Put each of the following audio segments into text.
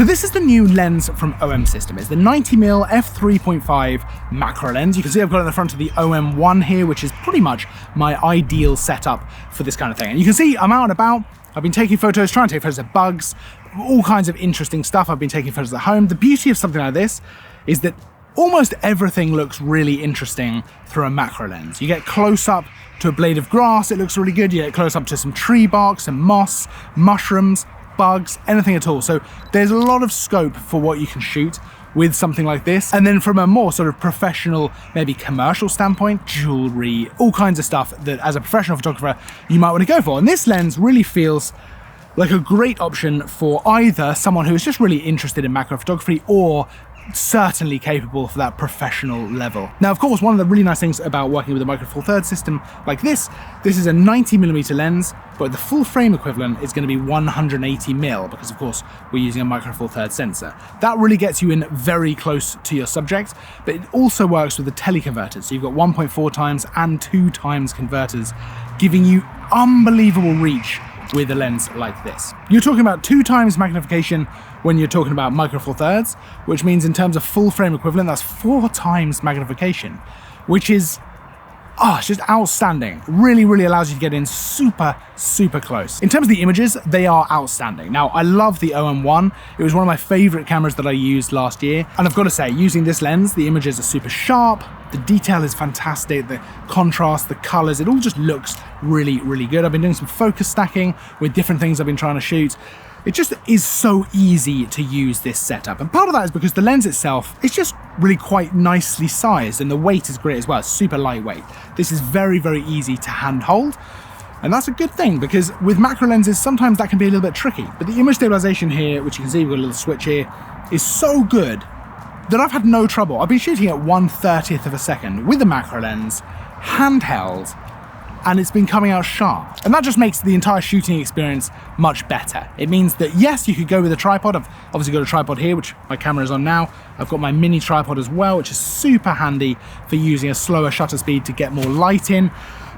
So this is the new lens from OM System. It's the 90mm f3.5 macro lens. You can see I've got it in the front of the OM1 here, which is pretty much my ideal setup for this kind of thing. And you can see I'm out and about. I've been taking photos, trying to take photos of bugs, all kinds of interesting stuff. I've been taking photos at home. The beauty of something like this is that almost everything looks really interesting through a macro lens. You get close up to a blade of grass, it looks really good. You get close up to some tree bark, some moss, mushrooms, bugs, anything at all. So there's a lot of scope for what you can shoot with something like this. And then from a more sort of professional, maybe commercial standpoint, jewelry, all kinds of stuff that as a professional photographer, you might want to go for. And this lens really feels like a great option for either someone who is just really interested in macro photography or certainly capable for that professional level. Now, of course, one of the really nice things about working with a micro four thirds system like this is a 90mm lens, but the full frame equivalent is going to be 180mm because, of course, we're using a micro four thirds sensor. That really gets you in very close to your subject, but it also works with the teleconverters. So you've got 1.4 times and 2 times converters, giving you unbelievable reach with a lens like this. You're talking about 2 times magnification when you're talking about micro four thirds, which means in terms of full frame equivalent, that's 4 times magnification, which is, it's just outstanding. Really, really allows you to get in super, super close. In terms of the images, they are outstanding. Now, I love the OM1. It was one of my favorite cameras that I used last year. And I've got to say, using this lens, the images are super sharp. The detail is fantastic, the contrast, the colors, it all just looks really, really good. I've been doing some focus stacking with different things I've been trying to shoot. It just is so easy to use this setup. And part of that is because the lens itself is just really quite nicely sized and the weight is great as well. It's super lightweight. This is very, very easy to hand hold. And that's a good thing because with macro lenses, sometimes that can be a little bit tricky. But the image stabilization here, which you can see, we've got a little switch here, is so good that I've had no trouble. I've been shooting at 1/30th of a second with a macro lens, handheld, and it's been coming out sharp. And that just makes the entire shooting experience much better. It means that yes, you could go with a tripod. I've obviously got a tripod here, which my camera is on now. I've got my mini tripod as well, which is super handy for using a slower shutter speed to get more light in.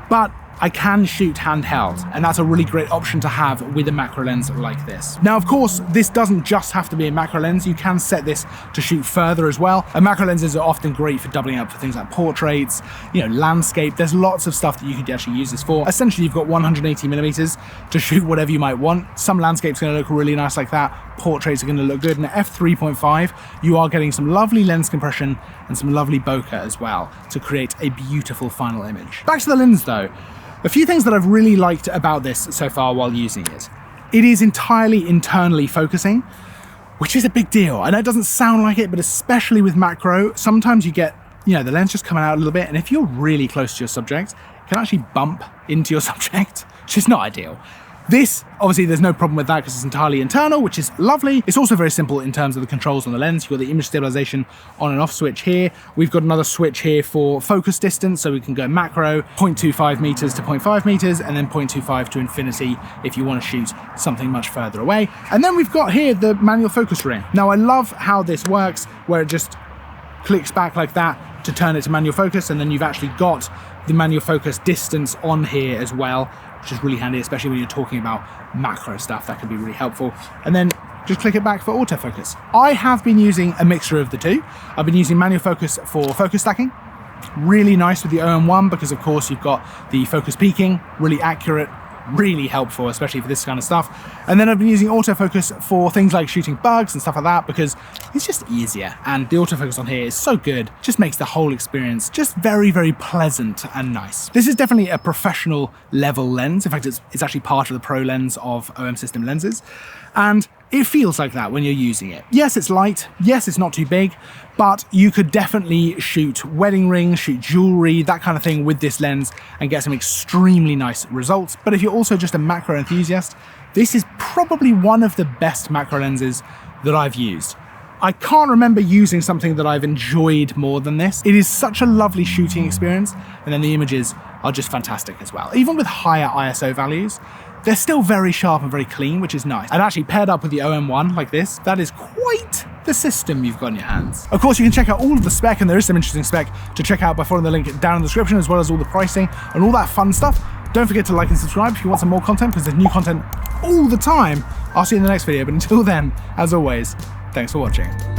But I can shoot handheld, and that's a really great option to have with a macro lens like this. Now, of course, this doesn't just have to be a macro lens. You can set this to shoot further as well. And macro lenses are often great for doubling up for things like portraits, landscape. There's lots of stuff that you could actually use this for. Essentially, you've got 180mm to shoot whatever you might want. Some landscape's gonna look really nice like that. Portraits are gonna look good. And at f3.5, you are getting some lovely lens compression and some lovely bokeh as well to create a beautiful final image. Back to the lens though. A few things that I've really liked about this so far while using it. It is entirely internally focusing, which is a big deal. I know it doesn't sound like it, but especially with macro, sometimes you get, the lens just coming out a little bit, and if you're really close to your subject, it can actually bump into your subject, which is not ideal. This, obviously, there's no problem with that because it's entirely internal, which is lovely. It's also very simple in terms of the controls on the lens. You've got the image stabilization on and off switch here. We've got another switch here for focus distance, so we can go macro, 0.25 meters to 0.5 meters, and then 0.25 to infinity if you want to shoot something much further away. And then we've got here the manual focus ring. Now, I love how this works, where it just clicks back like that to turn it to manual focus, and then you've actually got the manual focus distance on here as well, which is really handy, especially when you're talking about macro stuff. That can be really helpful. And then just click it back for autofocus. I have been using a mixture of the two. I've been using manual focus for focus stacking. Really nice with the OM1 because, of course, you've got the focus peaking, really accurate, really helpful, especially for this kind of stuff. And then I've been using autofocus for things like shooting bugs and stuff like that because it's just easier. And the autofocus on here is so good, just makes the whole experience just very, very pleasant and nice. This is definitely a professional level lens. In fact, it's actually part of the pro lens of OM System lenses. And it feels like that when you're using it. Yes, it's light. Yes, it's not too big, but you could definitely shoot wedding rings, shoot jewelry, that kind of thing with this lens and get some extremely nice results. But if you're also just a macro enthusiast, this is probably one of the best macro lenses that I've used. I can't remember using something that I've enjoyed more than this. It is such a lovely shooting experience, and then the images are just fantastic as well. Even with higher ISO values, they're still very sharp and very clean, which is nice. And actually paired up with the OM1 like this, that is quite the system you've got in your hands. Of course, you can check out all of the spec, and there is some interesting spec to check out by following the link down in the description, as well as all the pricing and all that fun stuff. Don't forget to like and subscribe if you want some more content, because there's new content all the time. I'll see you in the next video, but until then, as always, thanks for watching.